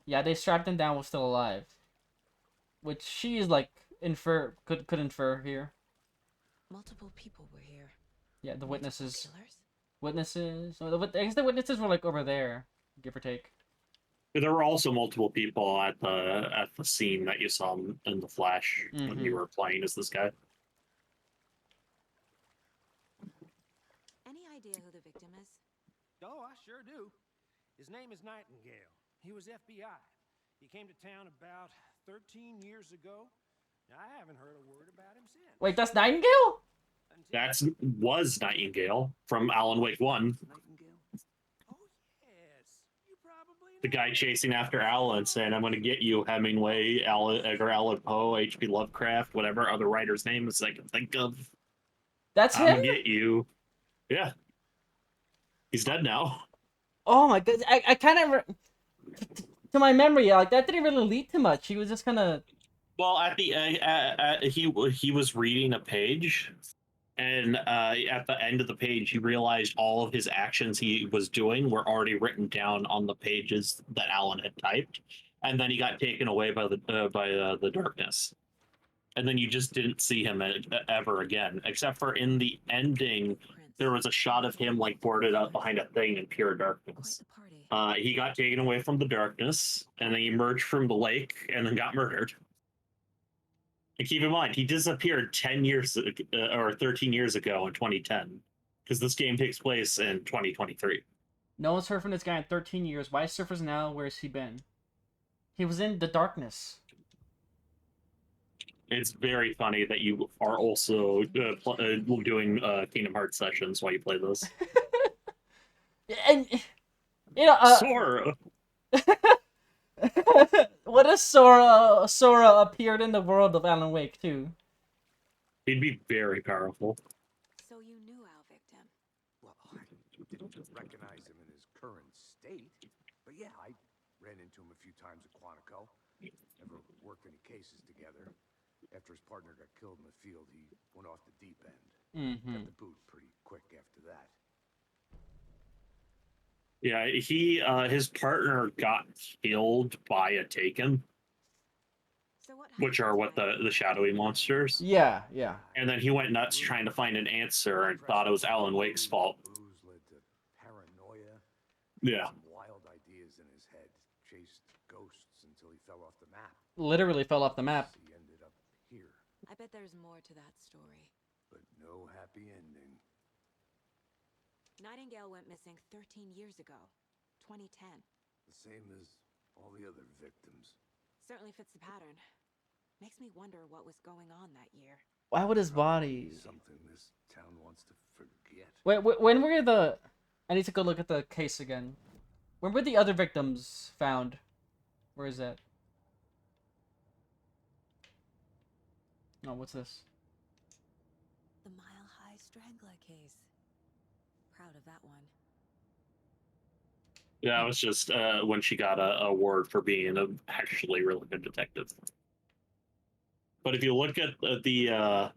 Yeah, they strapped him down while still alive. Which she is like could infer here. Multiple people were here. Yeah, the Multiple witnesses. killers? Witnesses. Oh, I guess the witnesses were like over there, give or take. There were also multiple people at the scene that you saw in the flash when you Mm-hmm. were playing as this guy. Any idea who the victim is? Oh, I sure do. His name is Nightingale. He was FBI. He came to town about 13 years ago. I haven't heard a word about him since. Wait, that's Nightingale? That's was Nightingale from Alan Wake 1. Nightingale? Oh, yes. You probably The guy know chasing him. after Alan saying, I'm going to get you, Hemingway, Edgar Allan Poe, H.P. Lovecraft, whatever other writer's name is I can think of. That's I'm him? going to get you. Yeah. He's dead now. Oh my god, I kind of to my memory, like that didn't really lead to much. He was just kind of Well, at the he was reading a page, and at the end of the page, he realized all of his actions he was doing were already written down on the pages that Alan had typed, and then he got taken away by the darkness, and then you just didn't see him ever again, except for in the ending. There was a shot of him like boarded up behind a thing in pure darkness. He got taken away from the darkness, and then he emerged from the lake, and then got murdered. And keep in mind, he disappeared 10 years or 13 years ago in 2010, because this game takes place in 2023. no one's heard from this guy in 13 years. Why surfers now? Where's he been? He was in the darkness. It's very funny that you are also doing Kingdom Hearts sessions while you play this. And you know, Sora! what if Sora appeared in the world of Alan Wake too? He'd be very powerful. So you knew our victim? Well, I didn't recognize him in his current state, but yeah, I ran into him a few times at Quantico. Never worked any cases together. After his partner got killed in the field, he went off the deep end. Got the boot pretty quick after that. Yeah, his partner got killed by a Taken, So what which are what the shadowy monsters. Yeah, yeah. And then he went nuts trying to find an answer and thought it was Alan Wake's fault. Booze led to paranoia. Yeah. Some wild ideas in his head. Chased ghosts until he fell off the map. Literally fell off the map. He ended up here, I bet there's more to that story. but no happy ending. Nightingale went missing 13 years ago. 2010. The same as all the other victims. Certainly fits the pattern. Makes me wonder what was going on that year. Why would his body? Something this town wants to forget. Wait, when were the? I need to go look at the case again. When were the other victims found? Where is that? Oh, what's this? The Mile High Strangler case. Proud of that one. Yeah, it was just when she got a award for being an actually really good detective. But if you look at the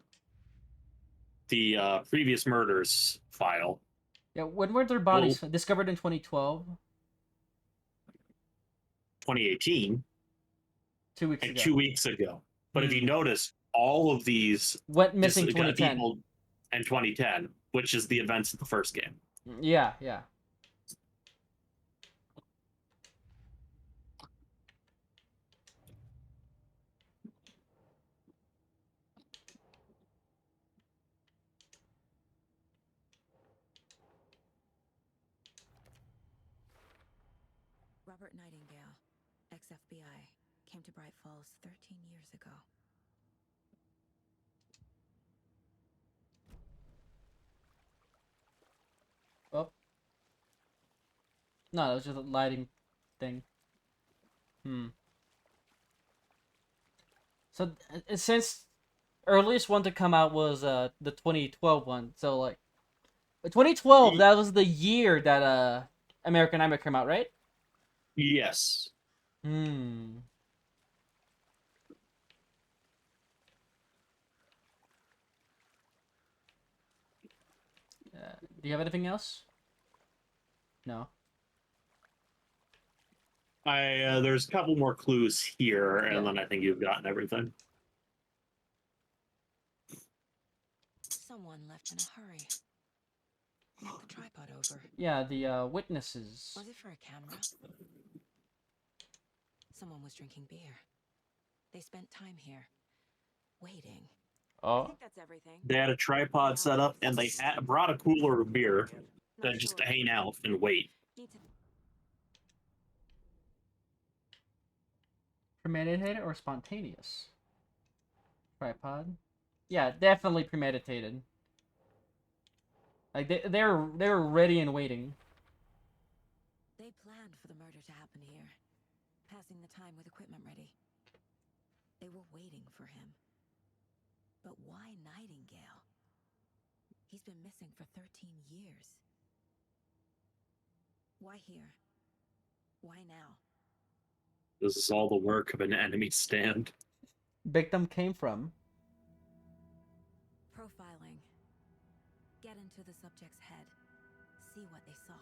previous murders file, Yeah, when were their bodies discovered in 2012? 2018, 2 weeks and ago. 2 weeks ago. But if you notice, all of these went missing got 2010. people in 2010, which is the events of the first game. Yeah, yeah. Robert Nightingale, ex-FBI, came to Bright Falls 13 years ago. Oh. No, that was just a lighting thing. So since earliest one to come out was the 2012 one, so like 2012 that was the year that American Nightmare came out, right? Yes. Do you have anything else? No. There's a couple more clues here, and Yeah. then I think you've gotten everything. Someone left in a hurry. Knocked the tripod over. Yeah, the witnesses. Was it for a camera? Someone was drinking beer. They spent time here, waiting. I Oh, think that's everything. They had a tripod set up, and they brought a cooler of beer Not to just sure. hang out and wait. Need to... premeditated or spontaneous? Tripod. Yeah, definitely premeditated. Like they were ready and waiting. They planned for the murder to happen here, passing the time with equipment ready. They were waiting for him. But why Nightingale? He's been missing for 13 years. Why here? Why now? This is all the work of an enemy stand. Victim came from. Profiling. Get into the subject's head. See what they saw.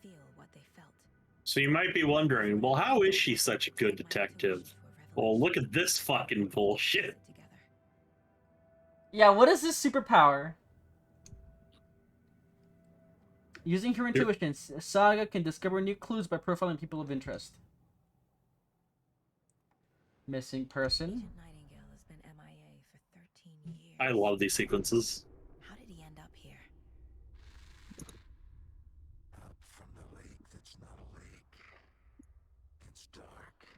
Feel what they felt. So you might be wondering, well, how is she such a good detective? Well, look at this fucking bullshit. Yeah, what is this superpower? Using her intuition, Saga can discover new clues by profiling people of interest. Missing person. Agent Nightingale has been MIA for 13 years. I love these sequences. How did he end up here? Up from the lake that's not a lake. It's dark.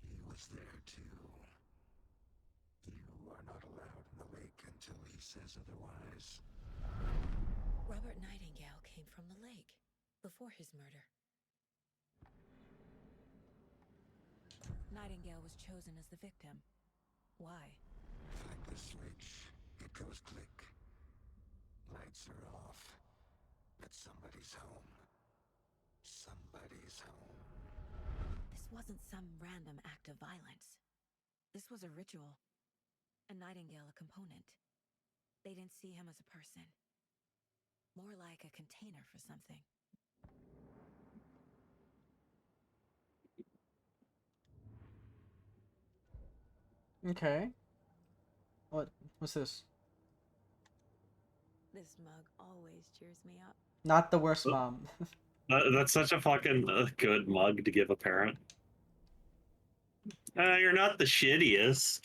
He was there too. You are not allowed in the lake until he says otherwise. Robert Nightingale came from the lake before his murder. Nightingale was chosen as the victim. Why? Flick the switch. It goes click. Lights are off. But somebody's home. Somebody's home. This wasn't some random act of violence. This was a ritual. And Nightingale a component. They didn't see him as a person. More like a container for something. Okay. What's this? This mug always cheers me up. Not the worst mom. That's such a fucking good mug to give a parent. You're not the shittiest.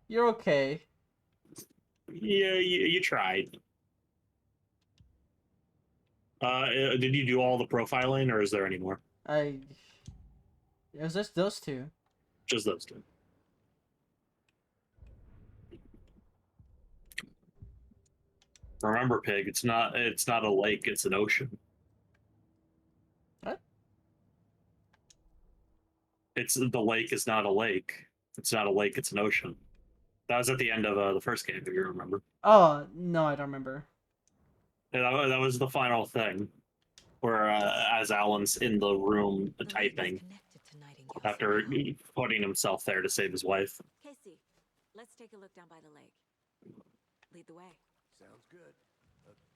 You're okay. Yeah, you tried. Did you do all the profiling, or is there any more? It was just those two. Just those two. Remember, Pig, it's not a lake, it's an ocean. What? The lake is not a lake. It's not a lake, it's an ocean. That was at the end of the first game, if you remember. Oh, no, I don't remember. Yeah, that was the final thing. Where as Alan's in the room The lake is typing connected to Nightingale after somehow. putting himself there to save his wife. Casey, let's take a look down by the lake. Lead the way. Sounds good.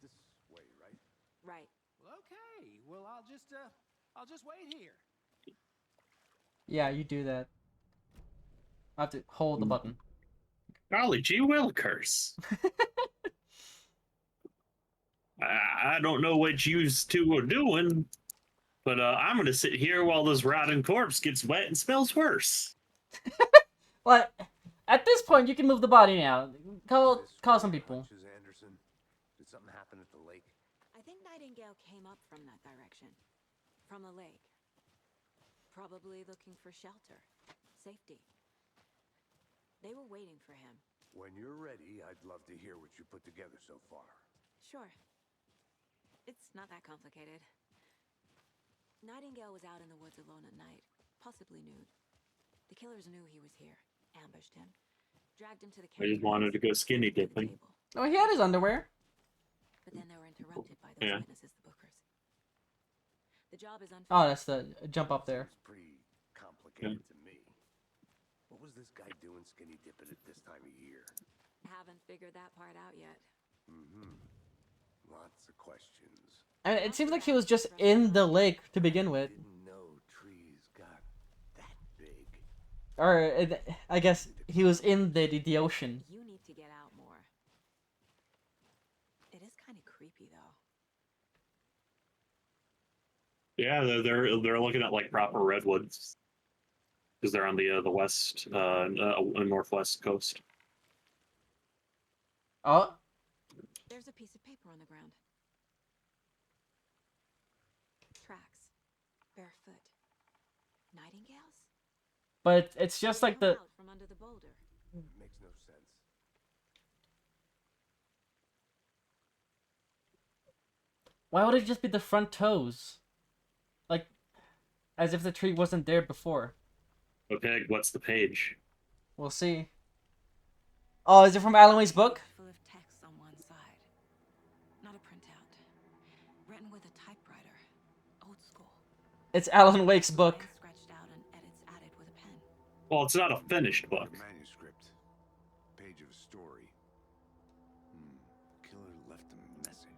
This way, right? Right. Well, okay. Well, I'll just wait here. Yeah, you do that. I have to hold the button. Golly gee willikers. I don't know what you two are doing, but I'm going to sit here while this rotting corpse gets wet and smells worse. Well, at this point, you can move the body now. Call some people. Mrs. Anderson, did something happen at the lake? I think Nightingale came up from that direction. From the lake. Probably looking for shelter. Safety. They were waiting for him. When you're ready, I'd love to hear what you put together so far. Sure. It's not that complicated. Nightingale was out in the woods alone at night, possibly nude. The killers knew he was here, ambushed him, dragged him to the I just wanted to go skinny dipping. Oh, he had his underwear. But then they were interrupted by those Yeah. witnesses, the Bookers. The job is unfinished. Oh, that's the jump up there. Seems pretty complicated to me. What was this guy doing skinny dipping at this time of year? Haven't figured that part out yet. Mm-hmm. Lots of questions. And it seems like he was just in the lake to begin with. Didn't know trees Or I guess he was in the ocean. You need to get out more. It is kind of creepy, though. Yeah, they're looking at like proper redwoods because they're on the west northwest coast. Oh, There's a piece of paper on the ground. Tracks. Barefoot. Nightingales? but it's just like Come the. out from under the boulder. Makes no sense. Why would it just be the front toes? Like, as if the tree wasn't there before. Okay, what's the page? We'll see. Oh, is it from Alan Wake's book? Full of text on one side. Not a printout. Written with a typewriter. Old school. It's Alan Wake's book. Lines scratched out and edits added with a pen. Well, it's not a finished book. Manuscript. Page of a story. Killer left a message.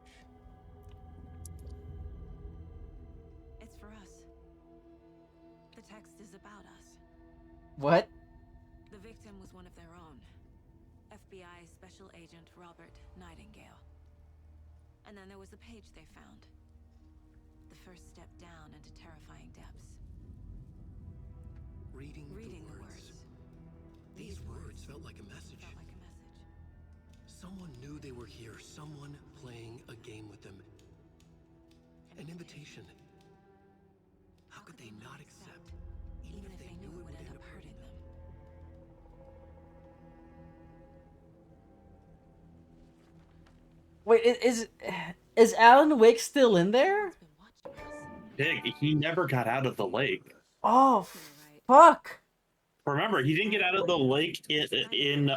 It's for us. The text is about us. What? The victim was one of their own. FBI Special Agent Robert Nightingale. And then there was the page they found. The first step down into terrifying depths. Reading the words. These words felt like a message. Felt like a message. Someone knew they were here. Someone playing a game with them. An invitation. How could they not accept, even if they knew it would end up hurting them? Wait, is Alan Wake still in there? It's been watching us. Pig, he never got out of the lake. Oh, You're right. fuck. Remember, he didn't get out of the lake in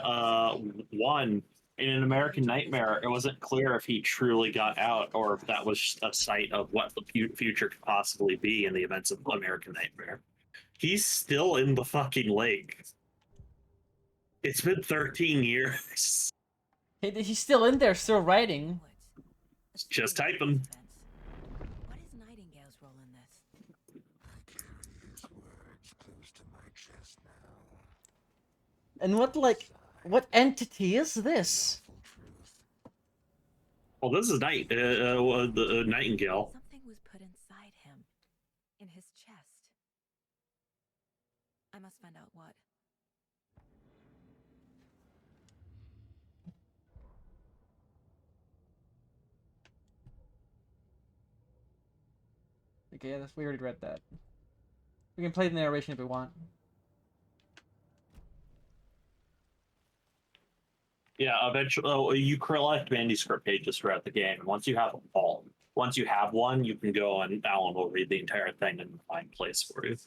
one. In an American Nightmare, it wasn't clear if he truly got out or if that was a sight of what the future could possibly be in the events of American Nightmare. He's still in the fucking lake. It's been 13 years. He's still in there, still writing. Woods. Just type them. What is Nightingale's role in this? I carry his words close to my chest now. And what entity is this? Well, this is the Nightingale. Something was put inside him. In his chest. I must find out what. Okay, we already read that. We can play the narration if we want. Yeah, eventually you collect manuscript pages throughout the game. Once you have all, once you have one, you can go and Alan will read the entire thing and find place for you.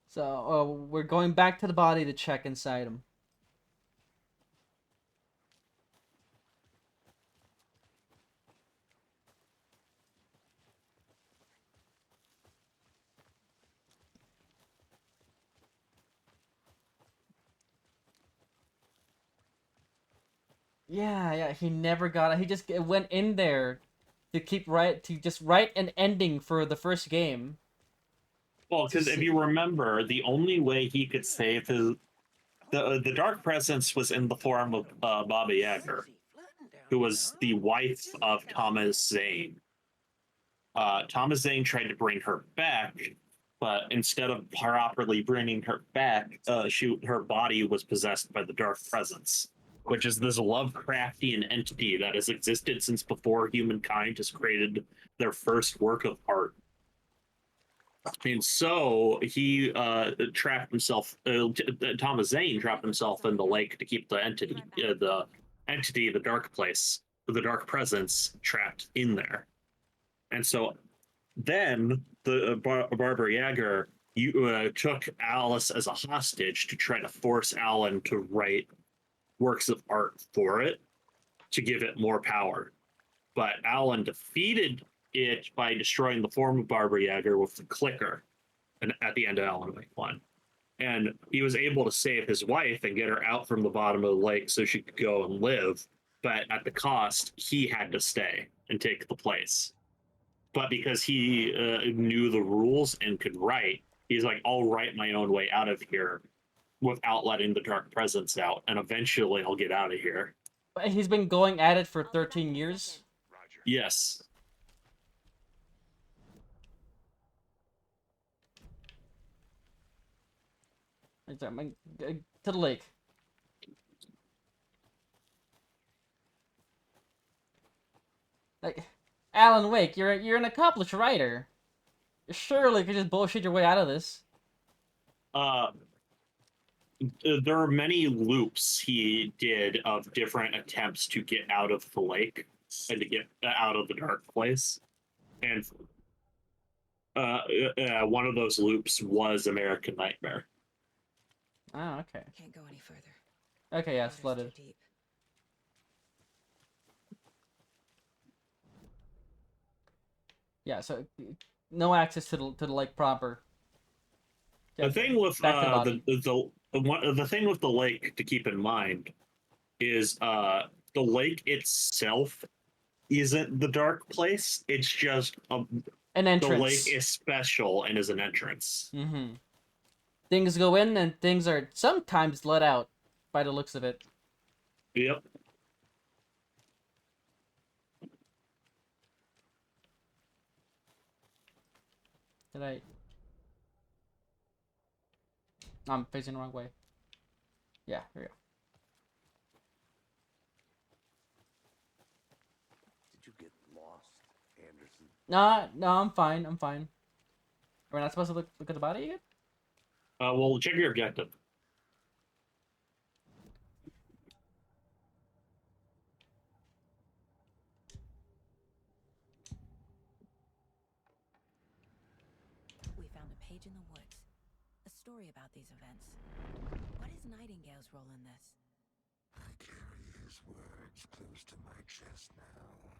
So, we're going back to the body to check inside him. Yeah, he never got it. He just went in there to just write an ending for the first game. Well, because if you remember, the only way he could save the Dark Presence was in the form of Baba Yaga, who was the wife of Thomas Zane. Thomas Zane tried to bring her back, but instead of properly bringing her back, her body was possessed by the Dark Presence, which is this Lovecraftian entity that has existed since before humankind has created their first work of art. And so he trapped himself. Thomas Zane trapped himself in the lake to keep the entity, the dark place, the dark presence, trapped in there. And so then the Barbara Yaga took Alice as a hostage to try to force Alan to write works of art for it to give it more power. But Alan defeated it by destroying the form of Barbara Yaga with the clicker and at the end of Alan Wake 1. And he was able to save his wife and get her out from the bottom of the lake so she could go and live. But at the cost, he had to stay and take the place. But because he knew the rules and could write, He's like, I'll write my own way out of here without letting the dark presence out, and eventually I'll get out of here. But he's been going at it for I'll be back 13 in a years. second. Roger. Yes. To the lake. Like, Alan Wake, you're an accomplished writer. You surely could just bullshit your way out of this. There are many loops he did of different attempts to get out of the lake and to get out of the dark place. And one of those loops was American Nightmare. Oh, okay. Can't go any further. Okay, yeah, it's Water's too flooded. deep. Yeah, so no access to the lake proper. The thing with back to the body. the thing with the lake to keep in mind is the lake itself isn't the dark place. It's just An the entrance. lake is special and is an entrance. Mm-hmm. Things go in and things are sometimes let out by the looks of it. Yep. Did I... I'm facing the wrong way. Yeah, here we go. Did you get lost, Anderson? No, I'm fine. I'm fine. Are we not supposed to look at the body yet? Well, check your objective. We found a page in the woods. A story about these events. What is Nightingale's role in this? I carry his words close to my chest now.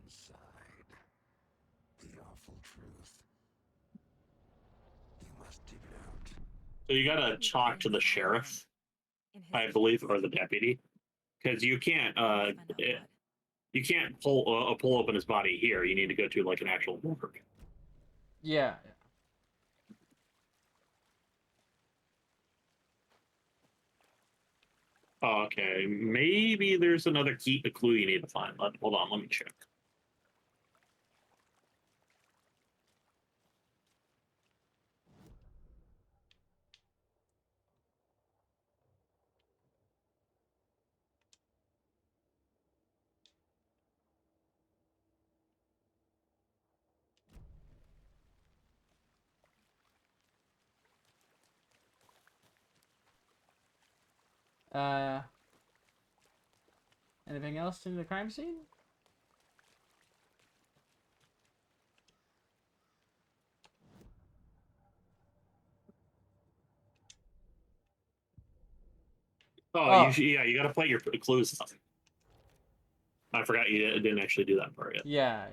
Inside, the awful truth. You must dig it out. So you gotta talk to the sheriff, I believe, or the deputy, because you can't you can't pull open his body here. You need to go to like an actual morgue. Yeah. Okay, maybe there's another key, a clue you need to find. Hold on, let me check. Anything else in the crime scene? Oh, you gotta play your clues. I forgot you didn't actually do that part yet. Yeah.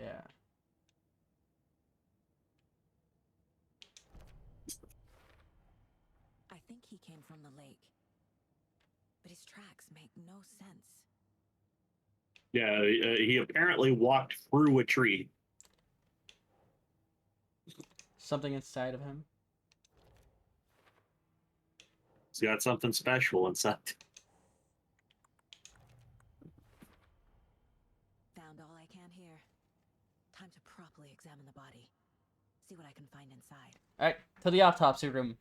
I think he came from the lake. But his tracks make no sense. Yeah, he apparently walked through a tree. Something inside of him. He's got something special inside. Found all I can here. Time to properly examine the body. See what I can find inside. Alright, to the autopsy room.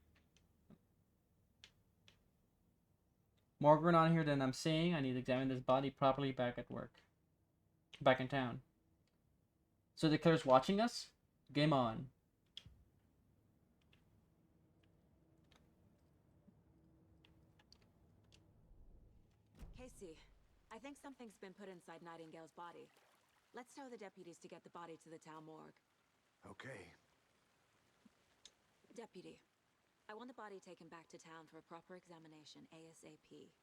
More going on here than I'm seeing. I need to examine this body properly back at work. Back in town. So the killer's watching us? Game on. Casey, I think something's been put inside Nightingale's body. Let's tell the deputies to get the body to the town morgue. Okay. Deputy, I want the body taken back to town for a proper examination ASAP.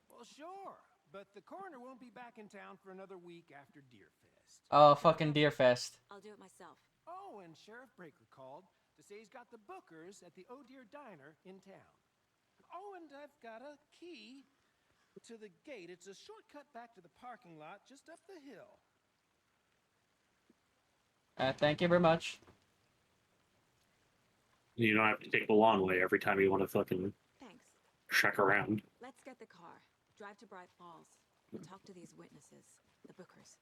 Well, sure, but the coroner won't be back in town for another week after Deerfest. Oh, fucking Deerfest. I'll do it myself. Oh, and Sheriff Breaker called to say he's got the bookers at the Oh Deer Diner in town. Oh, and I've got a key to the gate. It's a shortcut back to the parking lot just up the hill. Thank you very much. You don't have to take the long way every time you want to fucking Thanks. check around. Let's get the car, drive to Bright Falls, and talk to these witnesses, the Bookers.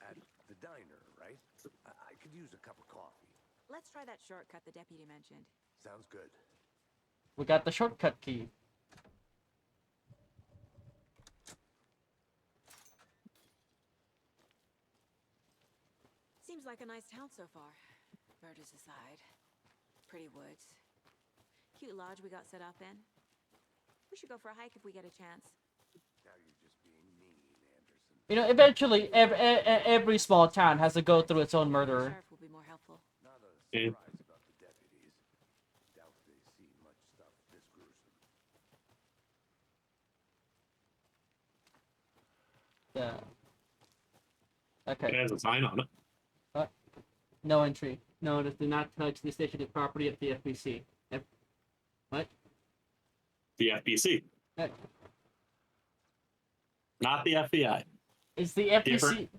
At the diner, right? I could use a cup of coffee. Let's try that shortcut the deputy mentioned. Sounds good. We got the shortcut key. Seems like a nice town so far. Murders aside. Pretty woods. Cute lodge we got set up in. We should go for a hike if we get a chance. Now you're just being mean, Anderson. You know, eventually, every small town has to go through its own murderer. Sheriff will be more helpful. Not a Yeah. surprise about the deputies. Doubt they see much stuff this gruesome. Yeah. It Okay. has a sign on it. No entry. Notice do not touch the stationary property of the FBC. What? The FBC, not the FBI. Is the FBC?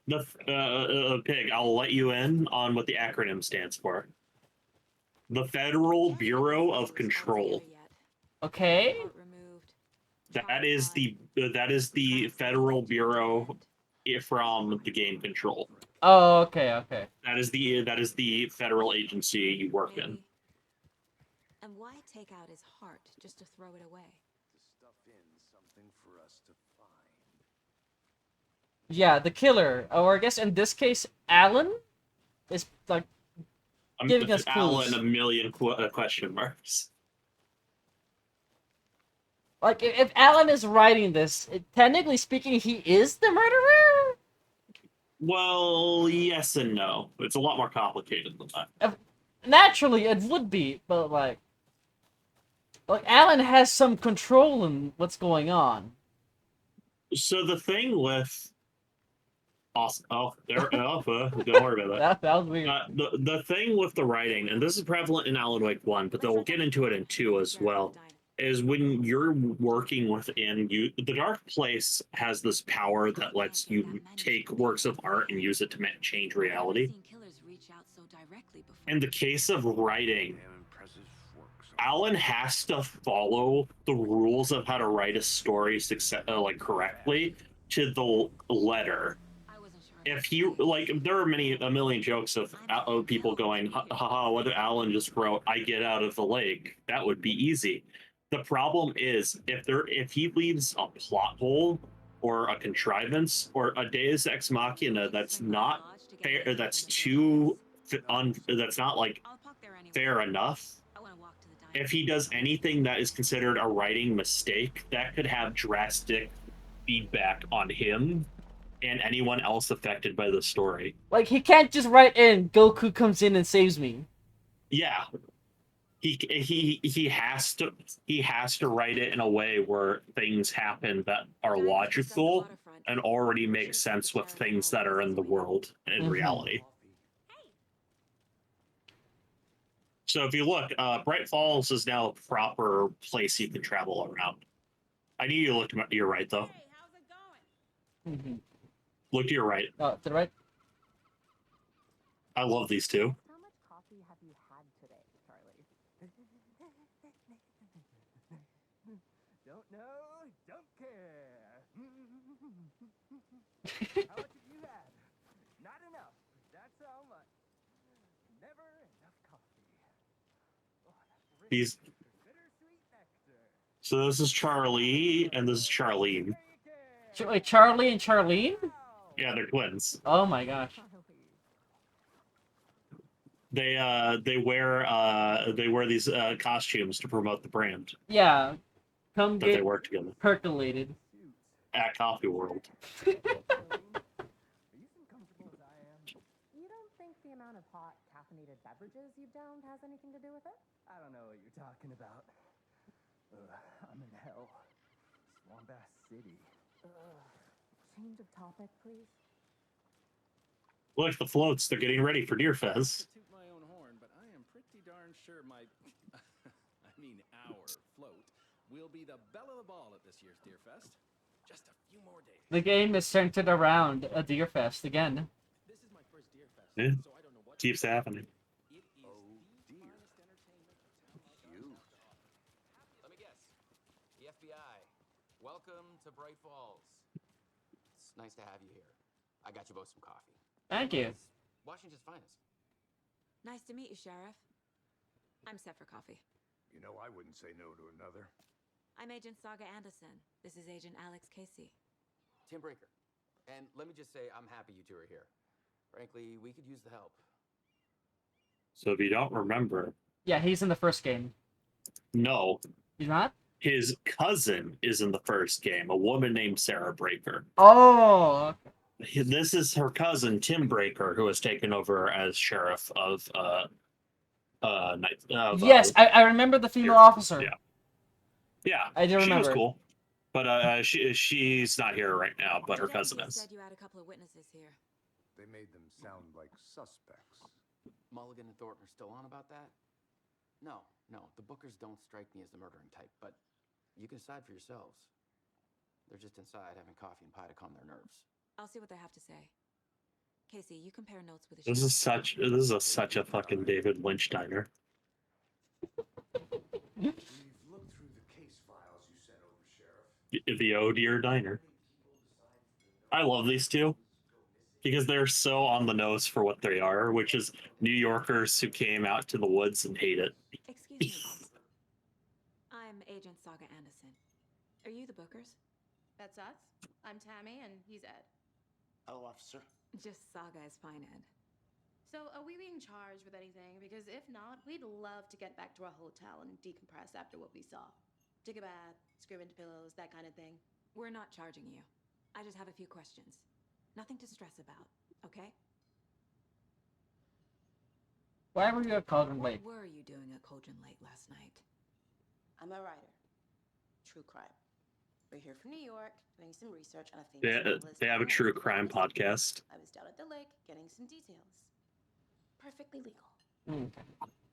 Different. The Pig, I'll let you in on what the acronym stands for. The Federal Bureau of Control. Okay. That is the Federal Bureau from the game Control. Oh, okay, okay. That is the federal agency you work in. And why take out his heart just to throw it away? To stuff in something for us to find. Yeah, the killer, or I guess in this case, Alan, is like I'm giving us Alan clues. a million question marks. Like if Alan is writing this, technically speaking, he is the murderer. Well, yes and no. It's a lot more complicated than that. Naturally, it would be, but like Alan has some control in what's going on. So the thing with don't worry about that. That was weird. The thing with the writing, and this is prevalent in Alan Wake 1, but we'll get into it in 2 as well, is when you're working within the Dark Place has this power that lets you take works of art and use it to change reality. In the case of writing, Damn impressive work. Alan has to follow the rules of how to write a story correctly to the letter. If he there are a million jokes of people going, haha, what if Alan just wrote, "I get out of the lake"? That would be easy. The problem is if he leaves a plot hole or a contrivance or a Deus Ex Machina that's not fair, that's not like fair enough. If he does anything that is considered a writing mistake, that could have drastic feedback on him and anyone else affected by the story. Like he can't just write in Goku comes in and saves me. Yeah. He has to write it in a way where things happen that are logical and already make sense with things that are in the world in reality. So if you look, Bright Falls is now a proper place you can travel around. I need you to look to your right, though. Hey, how's it going? Look to your right. Oh, to the right. I love these two. How much coffee have you had today, Charlie? Don't know, don't care. How much have you had? Not enough. That's how much. Never enough coffee. Oh, that's These. bittersweet nectar. So this is Charlie, and this is Charlene. Wait, Charlie and Charlene? Yeah, they're twins. Oh my gosh. They wear these costumes to promote the brand Yeah. Come that they get work together percolated. at Coffee World. Are you as comfortable as I am? You don't think the amount of hot caffeinated beverages you've downed has anything to do with it? I don't know what you're talking about. I'm in hell. Swamp Ass City. Change of topic, please. Look, the floats, they're getting ready for Deer Fest. To toot my own horn, but I am pretty darn sure my, our float will be the belle of the ball at this year's Deer Fest. Just a few more days. The game is centered around a Deer Fest again. This is my first Deer Fest, Yeah. so I don't know what Keeps happening. it is Oh, the dear. finest Bright Falls. It's nice to have you here. I got you both some coffee. Thank you. It's Washington's finest. Nice to meet you, Sheriff. I'm set for coffee. You know, I wouldn't say no to another. I'm Agent Saga Anderson. This is Agent Alex Casey. Tim Breaker. And let me just say, I'm happy you two are here. Frankly, we could use the help. So if you don't remember, Yeah, he's in the first game. no, He's not? his cousin is in the first game, a woman named Sarah Breaker. Oh, This is her cousin, Tim Breaker, who has taken over as sheriff of yes, I remember the female officer. Yeah. Yeah, I do she was remember. cool. But she's not here right now, but her cousin Detectives is. said you had a couple of witnesses here. They made them sound like suspects. Mulligan and Thornton are still on about that? No, the Bookers don't strike me as the murdering type, but you can decide for yourselves. They're just inside having coffee and pie to calm their nerves. I'll see what they have to say. Casey, you compare notes with the This sheriff. is such a fucking David Lynch diner. We've looked through the case files you sent over, Sheriff. The Oh Dear Diner. I love these two because they're so on the nose for what they are, which is New Yorkers who came out to the woods and hate it. Excuse me. I'm Agent Saga Anderson. Are you the Bookers? That's us. I'm Tammy, and he's Ed. Hello, officer. Just Saga is fine, Ed. So, are we being charged with anything? Because if not, we'd love to get back to our hotel and decompress after what we saw. Take a bath, scream into pillows, that kind of thing. We're not charging you. I just have a few questions. Nothing to stress about, okay? Why were you at Cauldron Lake? What were you doing at Cauldron Lake last night? I'm a writer. True crime. We're here from New York, doing some research on a famous novelist. They have a true crime podcast. I was down at the lake, getting some details. Perfectly legal.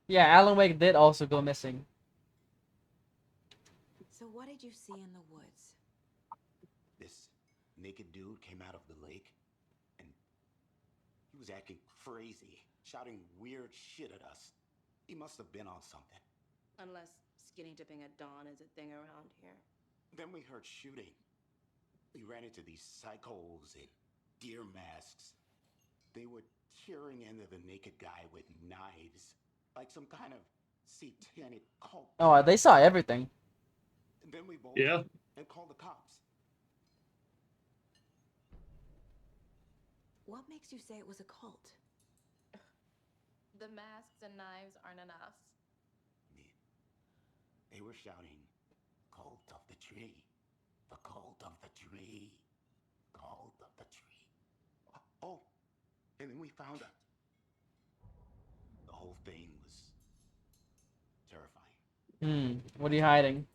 Yeah, Alan Wake did also go missing. So what did you see in the woods? This naked dude came out of the lake, and he was acting crazy, shouting weird shit at us. He must have been on something. Unless skinny dipping at dawn is a thing around here. Then we heard shooting. We ran into these psychos in deer masks. They were tearing into the naked guy with knives, like some kind of satanic cult. Oh, they saw everything. And then we bolted and called the cops. What makes you say it was a cult? The masks and knives aren't enough. They were shouting, "Cult of the tree, the cult of the tree, cult of the tree." Oh, and then we found out. The whole thing was terrifying. What are you hiding?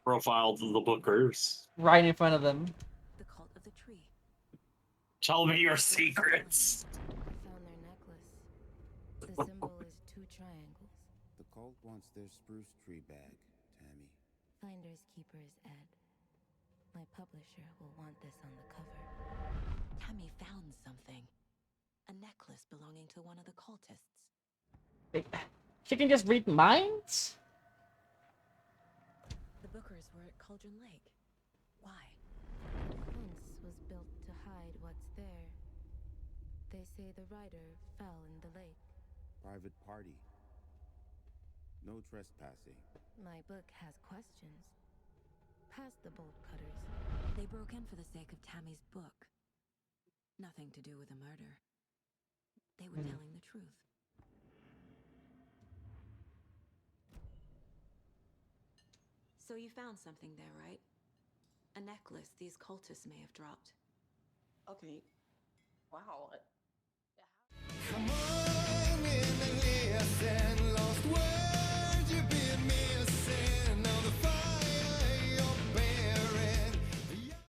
Profiles of the Bookers. Right in front of them. The cult of the tree. Tell me your secrets. I found their necklace. The symbol is 2 triangles. The cult wants their spruce tree bag, Tammy. Finders keepers, Ed. My publisher will want this on the cover. Tammy found something. A necklace belonging to one of the cultists. She can just read minds? The Bookers were at Cauldron Lake. Why? The fence was built to hide what's there. They say the rider fell in the lake. Private party. No trespassing. My book has questions. Past the bolt cutters. They broke in for the sake of Tammy's book. Nothing to do with a murder. They were telling the truth. So you found something there, right? A necklace these cultists may have dropped. Okay. Wow. Come on in and listen, lost words you've been missing.